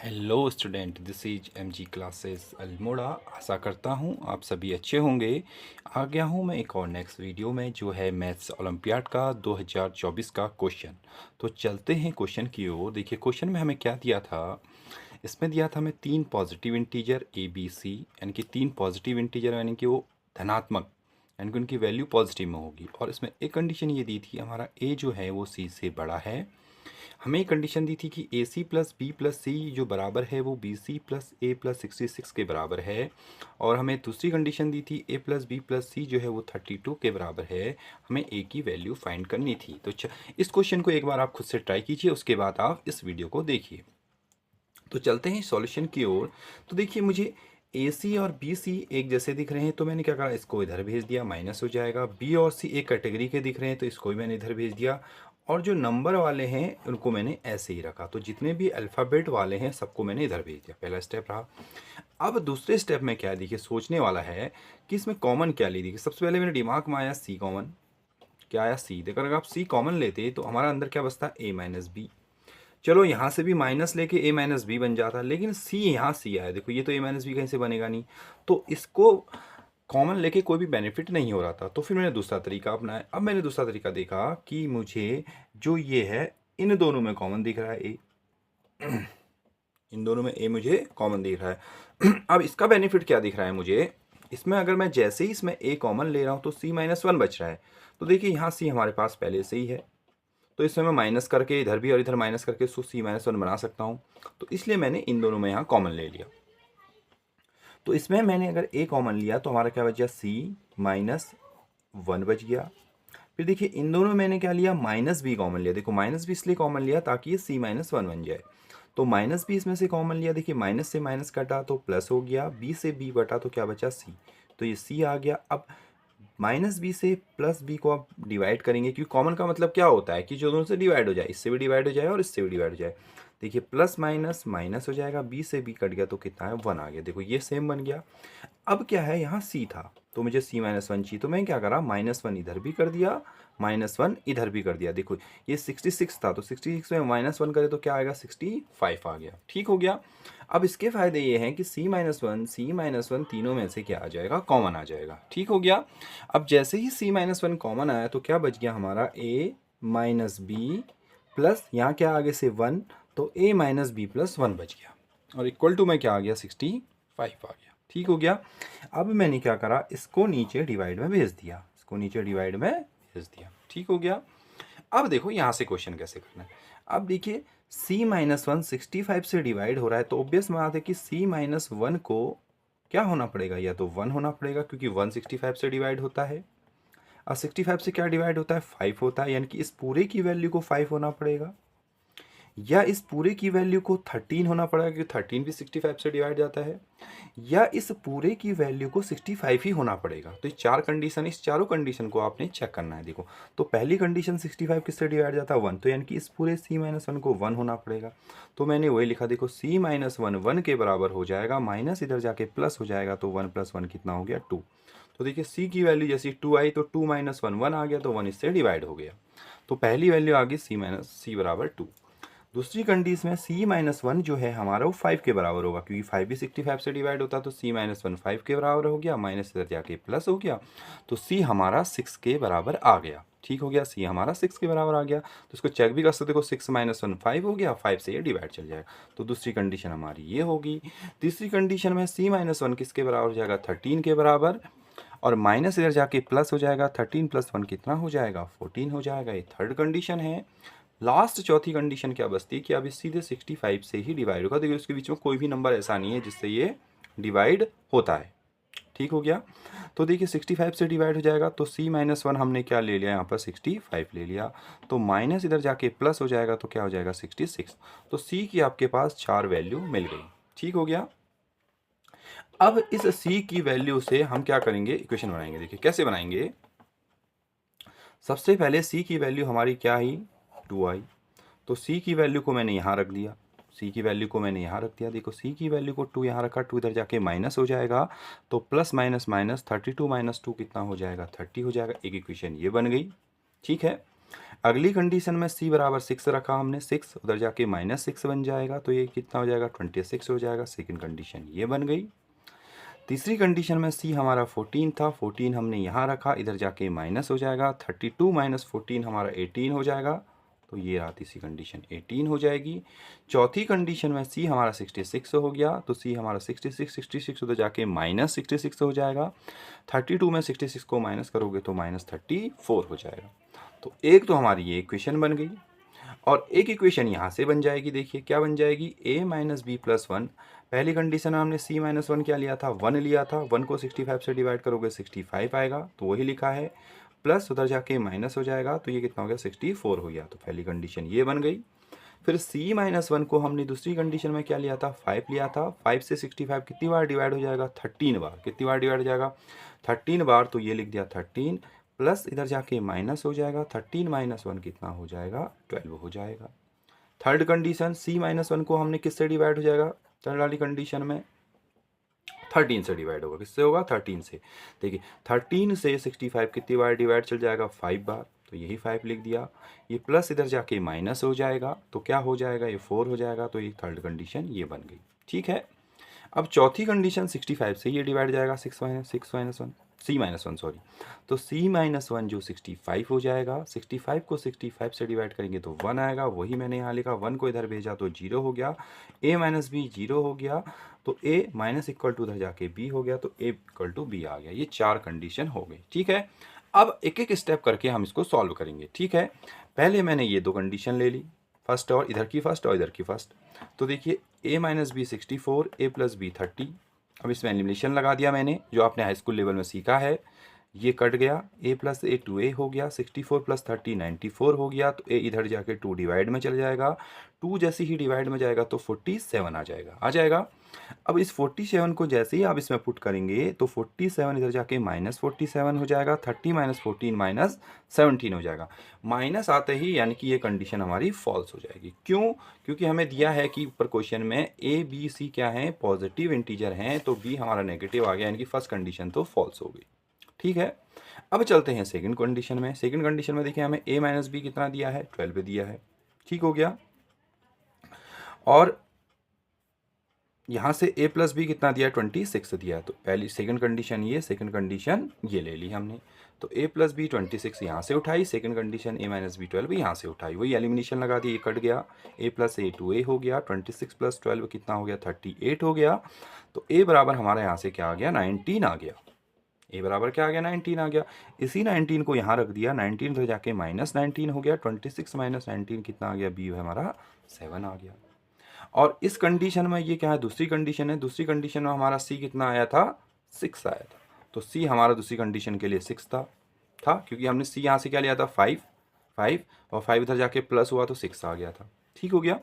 Hello student, this is MG classes Almora. आशा करता हूँ आप सभी अच्छे होंगे। आ गया हूँ मैं एक और नेक्स्ट वीडियो में, जो है मैथ्स ओलंपियाड का 2024 का क्वेश्चन। तो चलते हैं क्वेश्चन की ओर। देखिए क्वेश्चन में हमें क्या दिया था। इसमें दिया था हमें तीन positive integer A B C, यानी कि तीन पॉजिटिव इंटीजर यानी कि वो धनात्मक, यानी कि उनकी वैल्यू पॉजिटिव में होगी। और इसमें एक कंडीशन ये दी थी, हमारा ए जो है वो सी से बड़ा है। हमें एक कंडीशन दी थी कि ए सी प्लस बी प्लस सी जो बराबर है वो बी सी प्लस ए प्लस 66 के बराबर है। और हमें दूसरी कंडीशन दी थी ए प्लस बी प्लस सी जो है वो 32 के बराबर है। हमें ए की वैल्यू फाइंड करनी थी। तो इस क्वेश्चन को एक बार आप खुद से ट्राई कीजिए, उसके बाद आप इस वीडियो को देखिए। तो चलते हैं सॉल्यूशन की ओर। तो देखिए मुझे ए सी और बी सी एक जैसे दिख रहे हैं, तो मैंने क्या करा, इसको इधर भेज दिया, माइनस हो जाएगा। बी और सी एक कैटेगरी के दिख रहे हैं, तो इसको भी मैंने इधर भेज दिया। और जो नंबर वाले हैं उनको मैंने ऐसे ही रखा। तो जितने भी अल्फ़ाबेट वाले हैं सबको मैंने इधर भेज दिया। पहला स्टेप रहा। अब दूसरे स्टेप में क्या है, देखिए सोचने वाला है कि इसमें कॉमन क्या ली। देखिए सबसे पहले मेरे दिमाग में आया सी कॉमन। क्या आया, सी। देखो अगर आप सी कॉमन लेते तो हमारा अंदर क्या बचता, ए माइनस बी। चलो यहाँ से भी माइनस लेके ए माइनस बी बन जाता, लेकिन सी यहाँ सी आया। देखो ये तो ए माइनस बी कहीं से बनेगा नहीं, तो इसको कॉमन लेके कोई भी बेनिफिट नहीं हो रहा था। तो फिर मैंने दूसरा तरीका अपनाया। अब मैंने दूसरा तरीका देखा कि मुझे जो ये है इन दोनों में कॉमन दिख रहा है ए। इन दोनों में ए मुझे कॉमन दिख रहा है। अब इसका बेनिफिट क्या दिख रहा है मुझे, इसमें अगर मैं जैसे ही इसमें ए कॉमन ले रहा हूँ तो सी माइनस वन बच रहा है। तो देखिए यहाँ सी हमारे पास पहले से ही है, तो इसमें मैं माइनस करके इधर भी और इधर माइनस करके इसको सी माइनस वन बना सकता हूँ। तो इसलिए मैंने इन दोनों में यहाँ कॉमन ले लिया। तो इसमें मैंने अगर ए कॉमन लिया तो हमारा क्या बच गया, सी माइनस वन बच गया। फिर देखिए इन दोनों में मैंने क्या लिया, माइनस बी कॉमन लिया। देखो माइनस बी इसलिए कॉमन लिया ताकि ये सी माइनस वन बन जाए। तो माइनस बी इसमें से कॉमन लिया। देखिए माइनस से माइनस कटा तो प्लस हो गया, बी से बी बटा तो क्या बचा, सी। तो ये सी आ गया। अब माइनस बी से प्लस बी को आप डिवाइड करेंगे, क्योंकि कॉमन का मतलब क्या होता है कि जो दोनों से डिवाइड हो जाए, इससे भी डिवाइड हो जाए और इससे भी डिवाइड हो जाए। देखिए प्लस माइनस माइनस हो जाएगा, बी से बी कट गया तो कितना है, वन आ गया। देखो ये सेम बन गया। अब क्या है, यहाँ सी था तो मुझे सी माइनस वन चाहिए, तो मैं क्या करा, माइनस वन इधर भी कर दिया, माइनस वन इधर भी कर दिया। देखो ये 66 था, तो 66 में माइनस वन करे तो क्या आएगा, 65 आ गया। ठीक हो गया। अब इसके फायदे ये हैं कि सी माइनस वन तीनों में से क्या आ जाएगा, कॉमन आ जाएगा। ठीक हो गया। अब जैसे ही सी माइनस वन कॉमन आया तो क्या बच गया हमारा, ए माइनस बी प्लस यहाँ क्या आगे से वन, तो ए माइनस बी प्लस वन बच गया। और इक्वल टू में क्या आ गया, 65 आ गया। ठीक हो गया। अब मैंने क्या करा, इसको नीचे डिवाइड में भेज दिया, इसको नीचे डिवाइड में भेज दिया। ठीक हो गया। अब देखो यहाँ से क्वेश्चन कैसे करना है। अब देखिए c माइनस वन 65 से डिवाइड हो रहा है, तो ऑब्वियस बात है कि c माइनस वन को क्या होना पड़ेगा, या तो 1 होना पड़ेगा, क्योंकि 1 65 से डिवाइड होता है। और 65 से क्या डिवाइड होता है, 5 होता है, यानी कि इस पूरे की वैल्यू को 5 होना पड़ेगा, या इस पूरे की वैल्यू को 13 होना पड़ेगा, क्योंकि 13 भी 65 से डिवाइड जाता है, या इस पूरे की वैल्यू को 65 ही होना पड़ेगा। तो ये चार कंडीशन, इस चारों कंडीशन को आपने चेक करना है। देखो तो पहली कंडीशन 65 किससे डिवाइड जाता है, 1, तो यानी कि इस पूरे c माइनस वन को 1 होना पड़ेगा। तो मैंने वही लिखा, देखो c माइनस वन 1 के बराबर हो जाएगा, माइनस इधर जाके प्लस हो जाएगा, तो 1 प्लस 1 कितना हो गया, 2। तो देखिए c की वैल्यू जैसी 2 आई तो 2 माइनस वन 1 आ गया, तो 1 इससे डिवाइड हो गया। तो पहली वैल्यू आ गई c बराबर 2। दूसरी कंडीशन में c माइनस वन जो है हमारा वो 5 के बराबर होगा, क्योंकि 5 भी 65 से डिवाइड होता है, तो c माइनस वन 5 के बराबर हो गया, माइनस इधर जाके प्लस हो गया, तो c हमारा 6 के बराबर आ गया। ठीक हो गया, c हमारा 6 के बराबर आ गया। तो इसको चेक भी कर सकते हो, 6 माइनस वन 5 हो गया, 5 से ये डिवाइड चल जाएगा। तो दूसरी कंडीशन हमारी ये होगी। तीसरी कंडीशन में c माइनस वन किसके बराबर हो जाएगा, 13 के बराबर, और माइनस इधर जाके प्लस हो जाएगा, 13 प्लस 1 कितना हो जाएगा, 14 हो जाएगा। ये थर्ड कंडीशन है। लास्ट चौथी कंडीशन क्या बचती है कि अब सीधे 65 से ही डिवाइड होगा। देखिए उसके बीच में कोई भी नंबर ऐसा नहीं है जिससे ये डिवाइड होता है। ठीक हो गया। तो देखिए 65 से डिवाइड हो जाएगा, तो c माइनस वन हमने क्या ले लिया, यहाँ पर 65 ले लिया, तो माइनस इधर जाके प्लस हो जाएगा, तो क्या हो जाएगा 66। तो c की आपके पास 4 वैल्यू मिल गई। ठीक हो गया। अब इस c की वैल्यू से हम क्या करेंगे, इक्वेशन बनाएंगे। देखिए कैसे बनाएंगे। सबसे पहले c की वैल्यू हमारी क्या ही, 2 आई, तो c की वैल्यू को मैंने यहाँ रख दिया, c की वैल्यू को मैंने यहाँ रख दिया। देखो c की वैल्यू को 2 यहाँ रखा, 2 इधर जाके माइनस हो जाएगा, तो प्लस माइनस माइनस 32 माइनस 2 कितना हो जाएगा, 30 हो जाएगा। एक इक्वेशन ये बन गई। ठीक है। अगली कंडीशन में c बराबर 6 रखा हमने, 6 उधर जाके -6 बन जाएगा, तो ये कितना हो जाएगा 26 हो जाएगा। सेकंड कंडीशन ये बन गई। तीसरी कंडीशन में c हमारा 14 था, 14 हमने यहाँ रखा, इधर जाके माइनस हो जाएगा, 32 माइनस 14 हमारा 18 हो जाएगा, तो ये रहा तीसरी कंडीशन 18 हो जाएगी। चौथी कंडीशन में c हमारा 66 हो गया, तो c हमारा 66 उधर जाके -66 हो जाएगा। 32 में 66 को माइनस करोगे तो -34 हो जाएगा। तो एक तो हमारी ये इक्वेशन बन गई, और एक इक्वेशन यहाँ से बन जाएगी। देखिए क्या बन जाएगी, a माइनस बी प्लस 1। पहली कंडीशन में हमने c माइनस 1 क्या लिया था, 1 लिया था, 1 को 65 से डिवाइड करोगे 65 आएगा, तो वही लिखा है, प्लस उधर जाके माइनस हो जाएगा, तो ये कितना हो गया 64 हो गया। तो पहली कंडीशन ये बन गई। फिर c माइनस 1 को हमने दूसरी कंडीशन में क्या लिया था, 5 लिया था, 5 से 65 कितनी बार डिवाइड हो जाएगा, 13 बार। कितनी बार डिवाइड हो जाएगा, 13 बार, तो ये लिख दिया 13, प्लस इधर जाके माइनस हो जाएगा, 13 माइनस 1 कितना हो जाएगा, 12 हो जाएगा। थर्ड कंडीशन c माइनस 1 को हमने किससे डिवाइड हो जाएगा, थर्ड वाली कंडीशन में 13 से डिवाइड होगा। किससे होगा, 13 से। देखिए 13 से 65 कितनी बार डिवाइड चल जाएगा, 5 बार, तो यही 5 लिख दिया। ये प्लस इधर जाके माइनस हो जाएगा, तो क्या हो जाएगा, ये 4 हो जाएगा, तो ये थर्ड कंडीशन ये बन गई। ठीक है। अब चौथी कंडीशन 65 से ये डिवाइड जाएगा, c माइनस वन सॉरी, तो c माइनस 1 जो 65 हो जाएगा, 65 को 65 से डिवाइड करेंगे तो 1 आएगा, वही मैंने यहाँ लिखा, 1 को इधर भेजा तो 0 हो गया, a माइनस बी 0 हो गया, तो a माइनस इक्वल टू उधर जाके b हो गया, तो a इक्वल टू b आ गया। ये 4 कंडीशन हो गई। ठीक है। अब एक एक स्टेप करके हम इसको सॉल्व करेंगे। ठीक है। पहले मैंने ये 2 कंडीशन ले ली, फर्स्ट और इधर की फर्स्ट और इधर की फर्स्ट। तो देखिए a minus B 64, a plus B 30। अब इसमें एलिमिनेशन लगा दिया मैंने, जो आपने हाई स्कूल लेवल में सीखा है। ये कट गया, a प्लस ए 2a हो गया, 64 प्लस 30 94 हो गया, तो a इधर जाके 2 डिवाइड में चल जाएगा, 2 जैसे ही डिवाइड में जाएगा तो 47 आ जाएगा। अब इस 47 को जैसे ही आप इसमें पुट करेंगे तो 47 इधर जाके -47 हो जाएगा, 30 माइनस 14 माइनस 17 हो जाएगा। माइनस आते ही यानी कि ये कंडीशन हमारी फॉल्स हो जाएगी। क्यों? क्योंकि हमें दिया है कि ऊपर क्वेश्चन में a b c क्या है, पॉजिटिव इंटीजर हैं, तो b हमारा नेगेटिव आ गया, यानी कि फर्स्ट कंडीशन तो फॉल्स हो गई। ठीक है। अब चलते हैं सेकंड कंडीशन में। सेकंड कंडीशन में देखिए हमें a माइनस बी कितना दिया है, 12 दिया है। ठीक हो गया। और यहाँ से a प्लस बी कितना दिया है, 26 दिया है। तो पहली सेकंड कंडीशन ये, सेकंड कंडीशन ये ले ली हमने। तो a प्लस बी 26 यहाँ से उठाई, second condition a minus B 12 यहाँ से उठाई, वही एलिमिनेशन लगा दी, ये कट गया, a प्लस ए 2a हो गया, 26 प्लस 12 कितना हो गया, 38 हो गया। तो a बराबर हमारा यहाँ से क्या आ गया, 19 आ गया। a बराबर क्या आ गया, 19 आ गया। इसी 19 को यहाँ रख दिया, 19 तो जाके -19 हो गया, 26 माइनस 19 कितना आ गया, b हमारा 7 आ गया। और इस कंडीशन में ये क्या है, दूसरी कंडीशन है। दूसरी कंडीशन में हमारा c कितना आया था, 6 आया था। तो c हमारा दूसरी कंडीशन के लिए 6 था क्योंकि हमने c यहाँ से क्या लिया था, 5 और 5 इधर जाके प्लस हुआ तो 6 आ गया था। ठीक हो गया।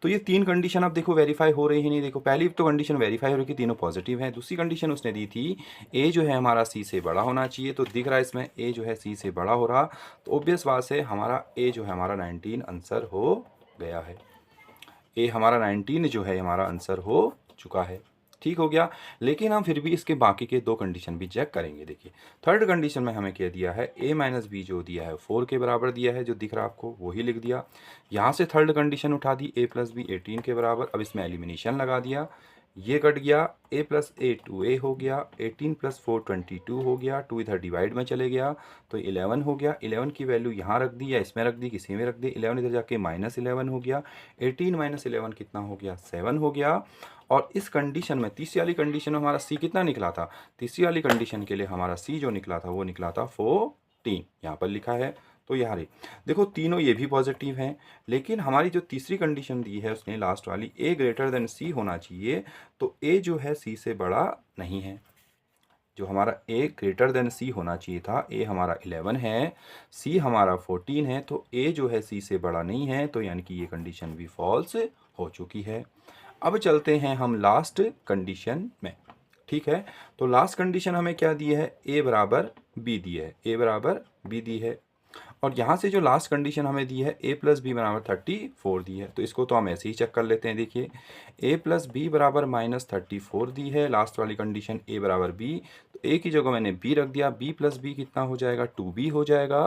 तो ये 3 कंडीशन आप देखो वेरीफाई हो रही है नहीं। देखो पहली तो कंडीशन वेरीफाई हो रही थी, तीनों पॉजिटिव हैं। दूसरी कंडीशन उसने दी थी a जो है हमारा c से बड़ा होना चाहिए, तो दिख रहा है इसमें a जो है c से बड़ा हो रहा, तो ऑब्वियस बात है हमारा a जो है हमारा 19 आंसर हो गया है। a हमारा 19 जो है हमारा आंसर हो चुका है। ठीक हो गया। लेकिन हम फिर भी इसके बाकी के 2 कंडीशन भी चेक करेंगे। देखिए थर्ड कंडीशन में हमें क्या दिया है, a माइनस बी जो दिया है 4 के बराबर दिया है, जो दिख रहा है आपको वही लिख दिया। यहाँ से थर्ड कंडीशन उठा दी, a प्लस बी 18 के बराबर। अब इसमें एलिमिनेशन लगा दिया, ये कट गया, a प्लस ए 2a हो गया, 18 प्लस 4 22 हो गया, 2 इधर डिवाइड में चले गया तो 11 हो गया। 11 की वैल्यू यहाँ रख दी या इसमें रख दी, किसी में रख दी। 11 इधर जाके -11 हो गया, 18 माइनस 11 कितना हो गया, 7 हो गया। और इस कंडीशन में तीसरी वाली कंडीशन में हमारा c कितना निकला था, तीसरी वाली कंडीशन के लिए हमारा c जो निकला था वो निकला था 14, यहाँ पर लिखा है। तो यहाँ देखो तीनों ये भी पॉजिटिव हैं, लेकिन हमारी जो तीसरी कंडीशन दी है उसने लास्ट वाली a ग्रेटर देन c होना चाहिए, तो a जो है c से बड़ा नहीं है। जो हमारा a ग्रेटर देन c होना चाहिए था, a हमारा 11 है, c हमारा 14 है, तो a जो है c से बड़ा नहीं है, तो यानी कि ये कंडीशन भी फॉल्स हो चुकी है। अब चलते हैं हम लास्ट कंडीशन में। ठीक है। तो लास्ट कंडीशन हमें क्या दी है, a बराबर b दी है, a बराबर b दी है। और यहाँ से जो लास्ट कंडीशन हमें दी है a प्लस बी बराबर 34 दी है, तो इसको तो हम ऐसे ही चेक कर लेते हैं। देखिए a प्लस बी बराबर -34 दी है, लास्ट वाली कंडीशन a बराबर b, तो a की जगह मैंने b रख दिया। b प्लस बी कितना हो जाएगा, 2b हो जाएगा।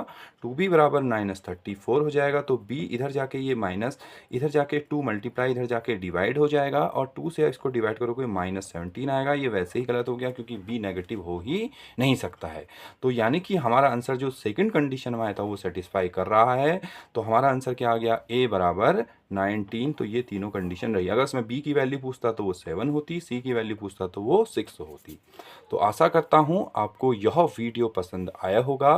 2b बराबर -34 हो जाएगा, तो b इधर जाके ये माइनस, इधर जाके 2 मल्टीप्लाई, इधर जाके डिवाइड हो जाएगा, और 2 से इसको डिवाइड करोगे -17 आएगा। ये वैसे ही गलत हो गया क्योंकि b नेगेटिव हो ही नहीं सकता है। तो यानी कि हमारा आंसर जो सेकंड कंडीशन में आया था वो सेटिस्फाई कर रहा है। तो हमारा आंसर क्या आ गया, a बराबर 19। तो ये तीनों कंडीशन रही। अगर इसमें b की वैल्यू पूछता तो वो 7 होती, c की वैल्यू पूछता तो वो 6 होती। तो आशा करता हूँ आपको यह वीडियो पसंद आया होगा।